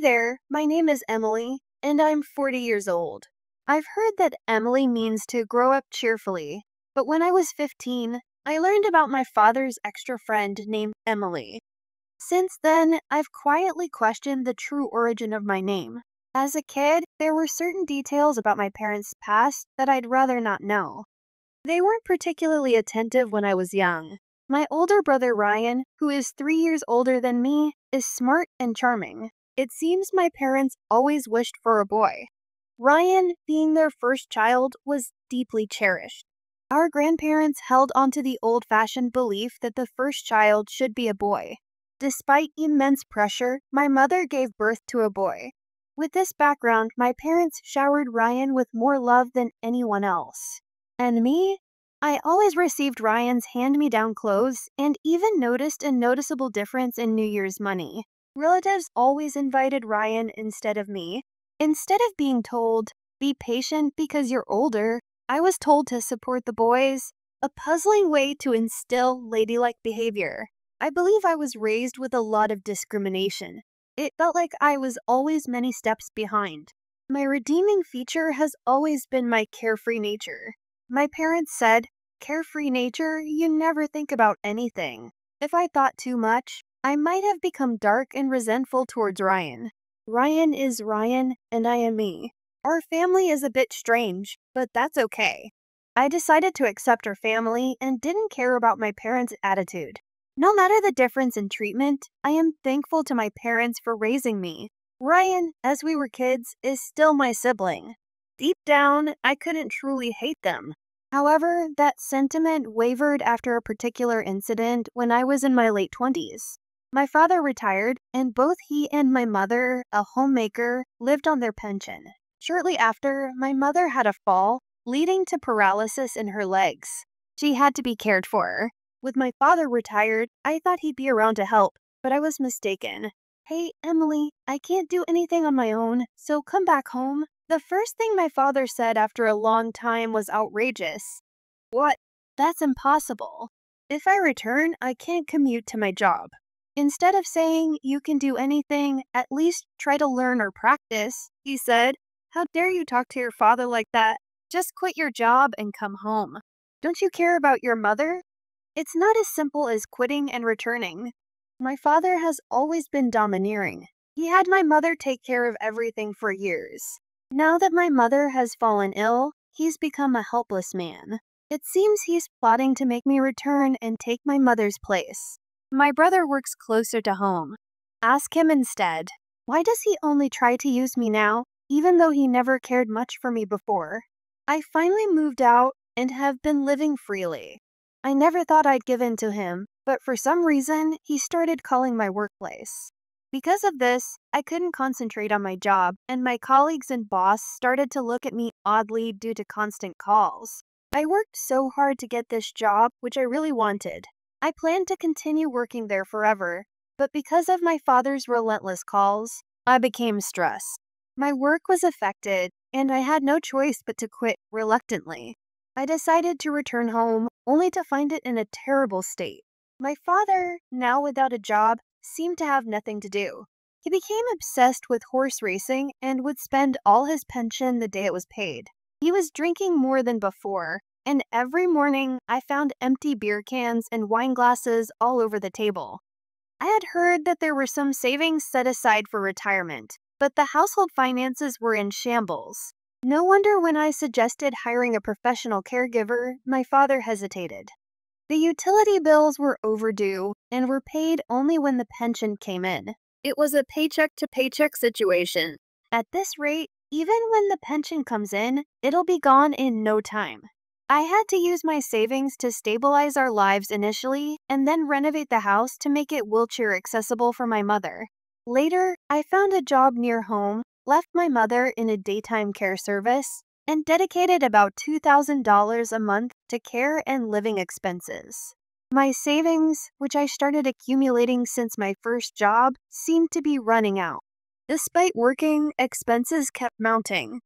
there, my name is Emily, and I'm 40 years old. I've heard that Emily means to grow up cheerfully, but when I was 15, I learned about my father's extra friend named Emily. Since then, I've quietly questioned the true origin of my name. As a kid, there were certain details about my parents' past that I'd rather not know. They weren't particularly attentive when I was young. My older brother Ryan, who is 3 years older than me, is smart and charming. It seems my parents always wished for a boy. Ryan, being their first child, was deeply cherished. Our grandparents held onto the old-fashioned belief that the first child should be a boy. Despite immense pressure, my mother gave birth to a boy. With this background, my parents showered Ryan with more love than anyone else. And me? I always received Ryan's hand-me-down clothes and even noticed a noticeable difference in New Year's money. Relatives always invited Ryan instead of me. Instead of being told, be patient because you're older, I was told to support the boys, a puzzling way to instill ladylike behavior. I believe I was raised with a lot of discrimination. It felt like I was always many steps behind. My redeeming feature has always been my carefree nature. My parents said, carefree nature, you never think about anything. If I thought too much, I might have become dark and resentful towards Ryan. Ryan is Ryan, and I am me. Our family is a bit strange, but that's okay. I decided to accept our family and didn't care about my parents' attitude. No matter the difference in treatment, I am thankful to my parents for raising me. Ryan, as we were kids, is still my sibling. Deep down, I couldn't truly hate them. However, that sentiment wavered after a particular incident when I was in my late 20s. My father retired, and both he and my mother, a homemaker, lived on their pension. Shortly after, my mother had a fall, leading to paralysis in her legs. She had to be cared for. With my father retired, I thought he'd be around to help, but I was mistaken. Hey, Emily, I can't do anything on my own, so come back home. The first thing my father said after a long time was outrageous. What? That's impossible. If I return, I can't commute to my job. Instead of saying, you can do anything, at least try to learn or practice, he said, how dare you talk to your father like that? Just quit your job and come home. Don't you care about your mother? It's not as simple as quitting and returning. My father has always been domineering. He had my mother take care of everything for years. Now that my mother has fallen ill, he's become a helpless man. It seems he's plotting to make me return and take my mother's place. My brother works closer to home. Ask him instead. Why does he only try to use me now, even though he never cared much for me before? I finally moved out and have been living freely. I never thought I'd give in to him, but for some reason, he started calling my workplace. Because of this, I couldn't concentrate on my job, and my colleagues and boss started to look at me oddly due to constant calls. I worked so hard to get this job, which I really wanted. I planned to continue working there forever, but because of my father's relentless calls, I became stressed. My work was affected, and I had no choice but to quit reluctantly. I decided to return home, only to find it in a terrible state. My father, now without a job, seemed to have nothing to do. He became obsessed with horse racing and would spend all his pension the day it was paid. He was drinking more than before, and every morning I found empty beer cans and wine glasses all over the table. I had heard that there were some savings set aside for retirement, but the household finances were in shambles. No wonder when I suggested hiring a professional caregiver, my father hesitated. The utility bills were overdue and were paid only when the pension came in. It was a paycheck-to-paycheck situation. At this rate, even when the pension comes in, it'll be gone in no time. I had to use my savings to stabilize our lives initially and then renovate the house to make it wheelchair accessible for my mother. Later, I found a job near home, left my mother in a daytime care service, and dedicated about $2,000 a month to care and living expenses. My savings, which I started accumulating since my first job, seemed to be running out. Despite working, expenses kept mounting.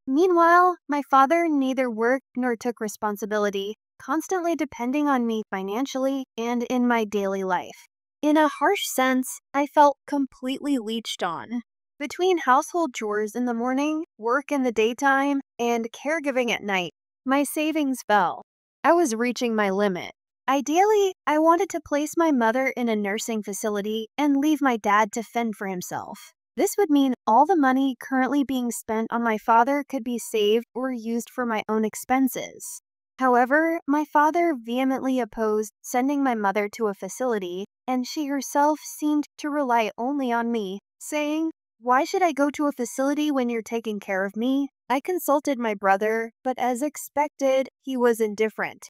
Meanwhile, my father neither worked nor took responsibility, constantly depending on me financially and in my daily life. In a harsh sense, I felt completely leeched on. Between household chores in the morning, work in the daytime, and caregiving at night, my savings fell. I was reaching my limit. Ideally, I wanted to place my mother in a nursing facility and leave my dad to fend for himself. This would mean all the money currently being spent on my father could be saved or used for my own expenses. However, my father vehemently opposed sending my mother to a facility, and she herself seemed to rely only on me, saying, "Why should I go to a facility when you're taking care of me?" I consulted my brother, but as expected, he was indifferent.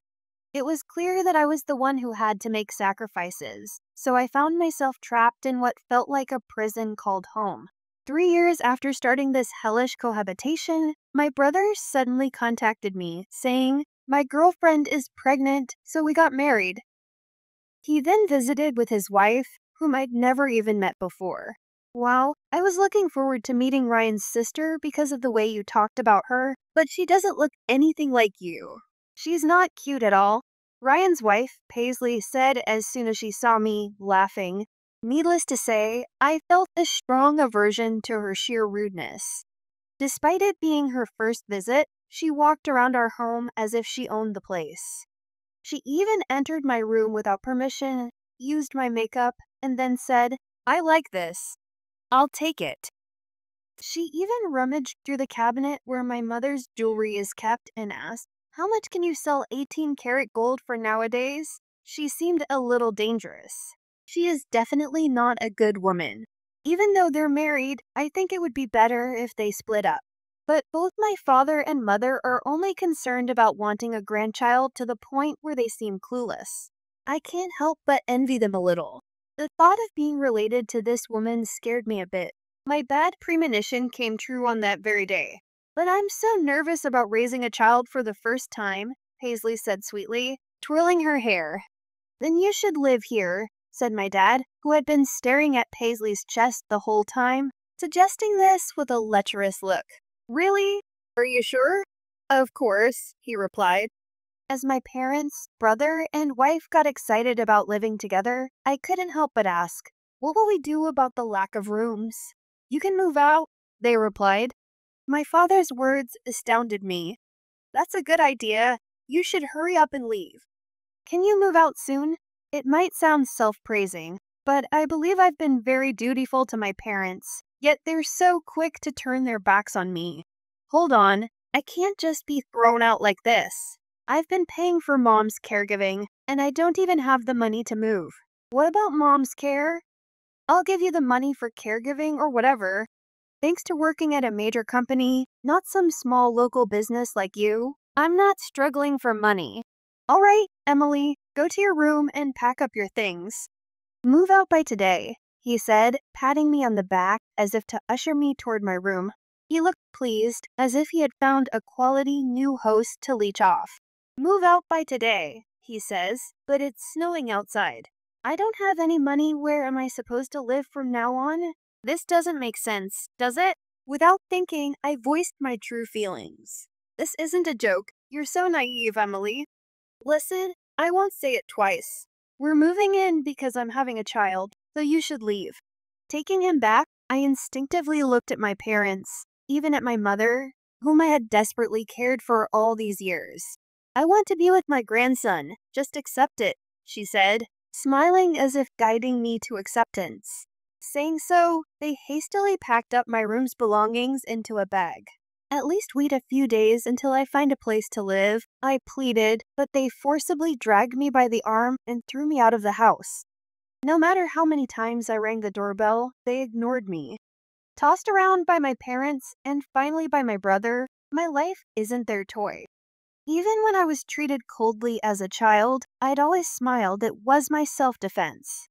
It was clear that I was the one who had to make sacrifices, so I found myself trapped in what felt like a prison called home. 3 years after starting this hellish cohabitation, my brother suddenly contacted me, saying, "My girlfriend is pregnant, so we got married." He then visited with his wife, whom I'd never even met before. "Wow, I was looking forward to meeting Ryan's sister because of the way you talked about her, but she doesn't look anything like you. She's not cute at all," Ryan's wife, Paisley, said as soon as she saw me, laughing. Needless to say, I felt a strong aversion to her sheer rudeness. Despite it being her first visit, she walked around our home as if she owned the place. She even entered my room without permission, used my makeup, and then said, "I like this. I'll take it." She even rummaged through the cabinet where my mother's jewelry is kept and asked, "How much can you sell 18-karat gold for nowadays?" She seemed a little dangerous. She is definitely not a good woman. Even though they're married, I think it would be better if they split up. But both my father and mother are only concerned about wanting a grandchild to the point where they seem clueless. I can't help but envy them a little. The thought of being related to this woman scared me a bit. My bad premonition came true on that very day. "But I'm so nervous about raising a child for the first time," Paisley said sweetly, twirling her hair. "Then you should live here," said my dad, who had been staring at Paisley's chest the whole time, suggesting this with a lecherous look. "Really? Are you sure?" "Of course," he replied. As my parents, brother, and wife got excited about living together, I couldn't help but ask, "What will we do about the lack of rooms?" "You can move out," they replied. My father's words astounded me. "That's a good idea. You should hurry up and leave." "Can you move out soon?" It might sound self-praising, but I believe I've been very dutiful to my parents, yet they're so quick to turn their backs on me. Hold on, I can't just be thrown out like this. I've been paying for mom's caregiving, and I don't even have the money to move. What about mom's care? I'll give you the money for caregiving or whatever. Thanks to working at a major company, not some small local business like you, I'm not struggling for money. All right, Emily, go to your room and pack up your things. Move out by today," he said, patting me on the back as if to usher me toward my room. He looked pleased, as if he had found a quality new host to leech off. "Move out by today," he says, "but it's snowing outside. I don't have any money. Where am I supposed to live from now on? This doesn't make sense, does it?" Without thinking, I voiced my true feelings. "This isn't a joke. You're so naive, Emily. Listen, I won't say it twice. We're moving in because I'm having a child, so you should leave." Taking him back, I instinctively looked at my parents, even at my mother, whom I had desperately cared for all these years. "I want to be with my grandson. Just accept it," she said, smiling as if guiding me to acceptance. Saying so, they hastily packed up my room's belongings into a bag. "At least wait a few days until I find a place to live," I pleaded, but they forcibly dragged me by the arm and threw me out of the house. No matter how many times I rang the doorbell, they ignored me. Tossed around by my parents and finally by my brother, my life isn't their toy. Even when I was treated coldly as a child, I'd always smiled. It was my self-defense.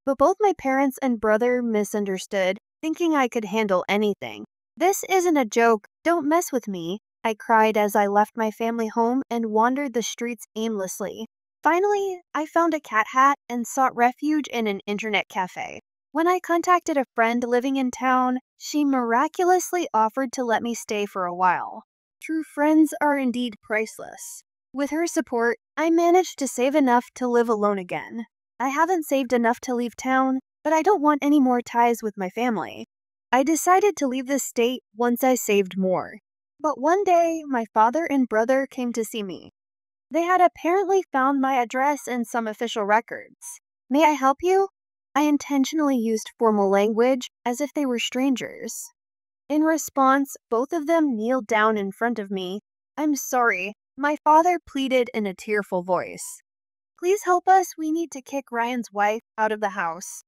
But both my parents and brother misunderstood, thinking I could handle anything. "This isn't a joke. Don't mess with me," I cried as I left my family home and wandered the streets aimlessly. Finally, I found a cat hat and sought refuge in an internet cafe. When I contacted a friend living in town, she miraculously offered to let me stay for a while. True friends are indeed priceless. With her support, I managed to save enough to live alone again. I haven't saved enough to leave town, but I don't want any more ties with my family. I decided to leave the state once I saved more. But one day, my father and brother came to see me. They had apparently found my address in some official records. May I help you? I intentionally used formal language as if they were strangers. In response, both of them kneeled down in front of me. I'm sorry, my father pleaded in a tearful voice. Please help us, we need to kick Ryan's wife out of the house.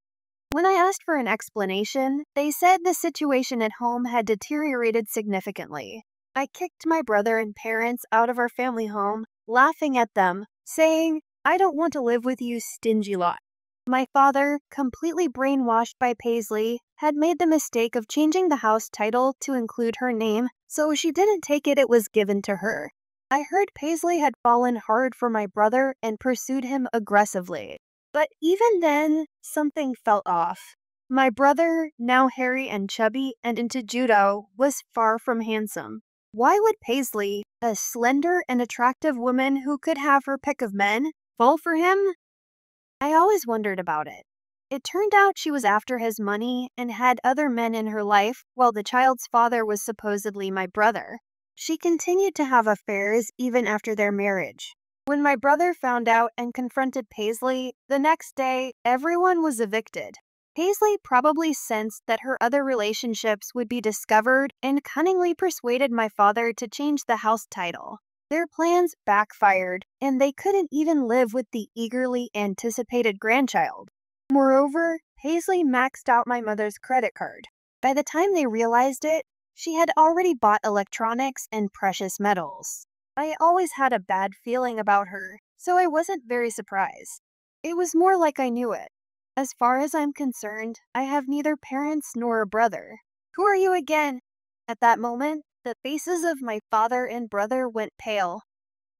When I asked for an explanation, they said the situation at home had deteriorated significantly. I kicked my brother and parents out of our family home, laughing at them, saying, I don't want to live with you, stingy lot. My father, completely brainwashed by Paisley, had made the mistake of changing the house title to include her name, so she didn't take it was given to her. I heard Paisley had fallen hard for my brother and pursued him aggressively. But even then, something felt off. My brother, now hairy and chubby and into judo, was far from handsome. Why would Paisley, a slender and attractive woman who could have her pick of men, fall for him? I always wondered about it. It turned out she was after his money and had other men in her life, while the child's father was supposedly my brother. She continued to have affairs even after their marriage. When my brother found out and confronted Paisley, the next day, everyone was evicted. Paisley probably sensed that her other relationships would be discovered and cunningly persuaded my father to change the house title. Their plans backfired, and they couldn't even live with the eagerly anticipated grandchild. Moreover, Paisley maxed out my mother's credit card. By the time they realized it, she had already bought electronics and precious metals. I always had a bad feeling about her, so I wasn't very surprised. It was more like I knew it. As far as I'm concerned, I have neither parents nor a brother. Who are you again? At that moment, the faces of my father and brother went pale.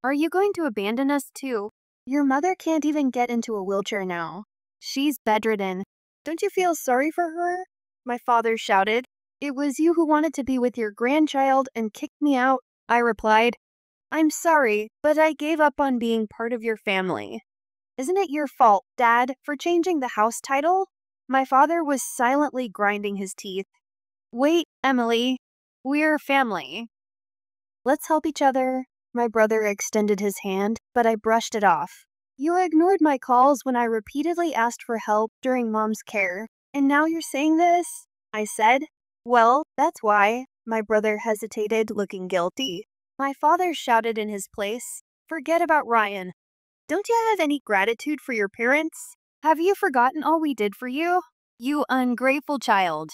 Are you going to abandon us too? Your mother can't even get into a wheelchair now. She's bedridden. Don't you feel sorry for her? My father shouted. It was you who wanted to be with your grandchild and kicked me out, I replied. I'm sorry, but I gave up on being part of your family. Isn't it your fault, Dad, for changing the house title? My father was silently grinding his teeth. Wait, Emily. We're family. Let's help each other. My brother extended his hand, but I brushed it off. You ignored my calls when I repeatedly asked for help during Mom's care, and now you're saying this? I said. Well, that's why. My brother hesitated, looking guilty. My father shouted in his place, Forget about Ryan. Don't you have any gratitude for your parents? Have you forgotten all we did for you? You ungrateful child.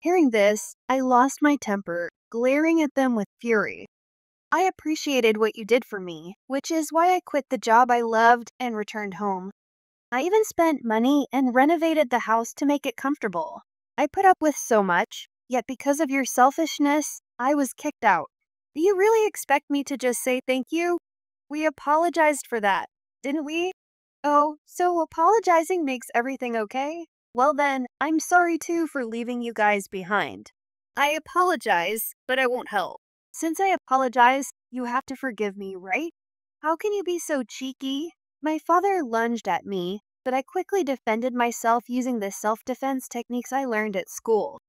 Hearing this, I lost my temper, glaring at them with fury. I appreciated what you did for me, which is why I quit the job I loved and returned home. I even spent money and renovated the house to make it comfortable. I put up with so much, yet because of your selfishness, I was kicked out. Do you really expect me to just say thank you? We apologized for that, didn't we? Oh, so apologizing makes everything okay? Well then, I'm sorry too for leaving you guys behind. I apologize, but I won't help. Since I apologize, you have to forgive me, right? How can you be so cheeky? My father lunged at me, but I quickly defended myself using the self-defense techniques I learned at school.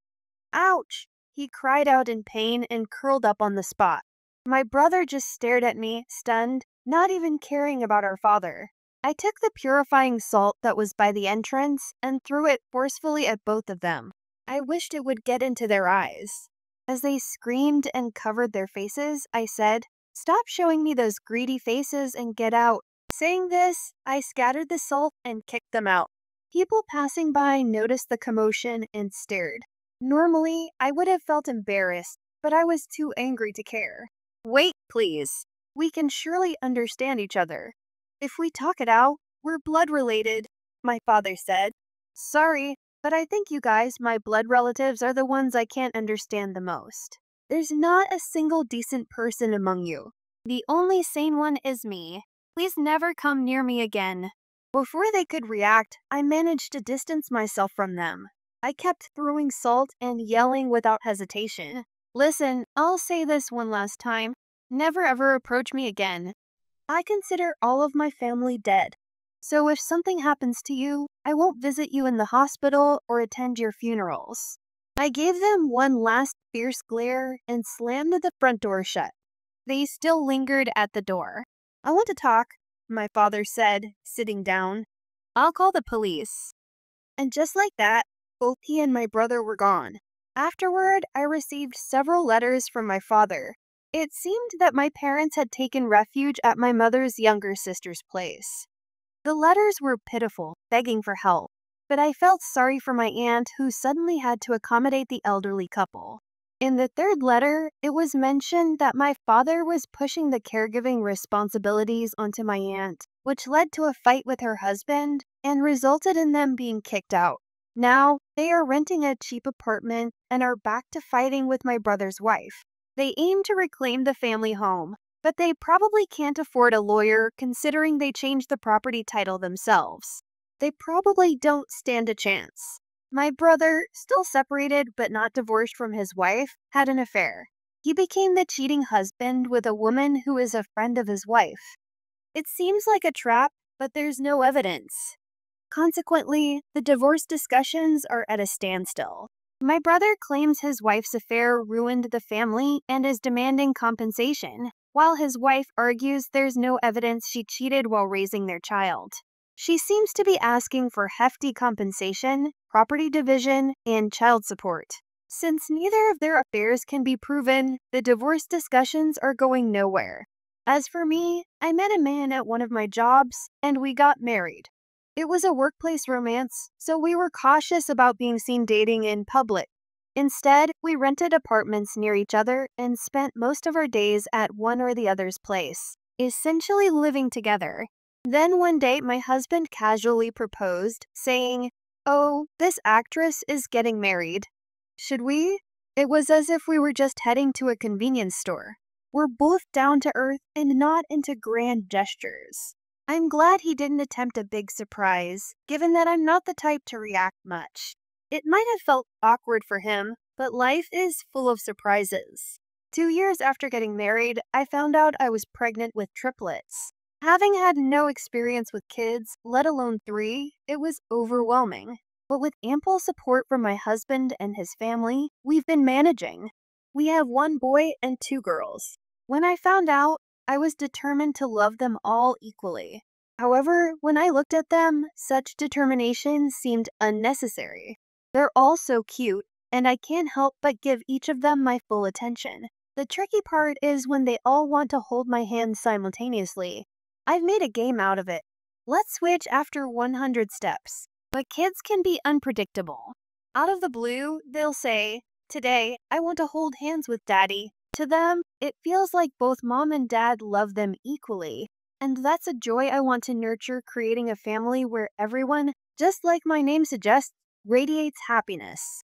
Ouch! He cried out in pain and curled up on the spot. My brother just stared at me, stunned, not even caring about our father. I took the purifying salt that was by the entrance and threw it forcefully at both of them. I wished it would get into their eyes. As they screamed and covered their faces, I said, Stop showing me those greedy faces and get out. Saying this, I scattered the salt and kicked them out. People passing by noticed the commotion and stared. Normally, I would have felt embarrassed, but I was too angry to care. Wait, please. We can surely understand each other. If we talk it out, we're blood related, my father said. Sorry, but I think you guys, my blood relatives, are the ones I can't understand the most. There's not a single decent person among you. The only sane one is me. Please never come near me again. Before they could react, I managed to distance myself from them. I kept throwing salt and yelling without hesitation. Listen, I'll say this one last time. Never ever approach me again. I consider all of my family dead. So if something happens to you, I won't visit you in the hospital or attend your funerals. I gave them one last fierce glare and slammed the front door shut. They still lingered at the door. "I want to talk," my father said, sitting down. "I'll call the police." And just like that, both he and my brother were gone. Afterward, I received several letters from my father. It seemed that my parents had taken refuge at my mother's younger sister's place. The letters were pitiful, begging for help, but I felt sorry for my aunt who suddenly had to accommodate the elderly couple. In the third letter, it was mentioned that my father was pushing the caregiving responsibilities onto my aunt, which led to a fight with her husband and resulted in them being kicked out. Now, they are renting a cheap apartment and are back to fighting with my brother's wife. They aim to reclaim the family home, but they probably can't afford a lawyer considering they changed the property title themselves. They probably don't stand a chance. My brother, still separated but not divorced from his wife, had an affair. He became the cheating husband with a woman who is a friend of his wife. It seems like a trap, but there's no evidence. Consequently, the divorce discussions are at a standstill. My brother claims his wife's affair ruined the family and is demanding compensation, while his wife argues there's no evidence she cheated while raising their child. She seems to be asking for hefty compensation, property division, and child support. Since neither of their affairs can be proven, the divorce discussions are going nowhere. As for me, I met a man at one of my jobs, and we got married. It was a workplace romance, so we were cautious about being seen dating in public. Instead, we rented apartments near each other and spent most of our days at one or the other's place, essentially living together. Then one day, my husband casually proposed, saying, "Oh, this actress is getting married. Should we?" It was as if we were just heading to a convenience store. We're both down to earth and not into grand gestures. I'm glad he didn't attempt a big surprise, given that I'm not the type to react much. It might have felt awkward for him, but life is full of surprises. 2 years after getting married, I found out I was pregnant with triplets. Having had no experience with kids, let alone 3, it was overwhelming. But with ample support from my husband and his family, we've been managing. We have 1 boy and 2 girls. When I found out, I was determined to love them all equally. However, when I looked at them, such determination seemed unnecessary. They're all so cute, and I can't help but give each of them my full attention. The tricky part is when they all want to hold my hand simultaneously. I've made a game out of it. Let's switch after 100 steps. But kids can be unpredictable. Out of the blue, they'll say, "Today, I want to hold hands with Daddy." To them, it feels like both mom and dad love them equally. And that's a joy I want to nurture, creating a family where everyone, just like my name suggests, radiates happiness.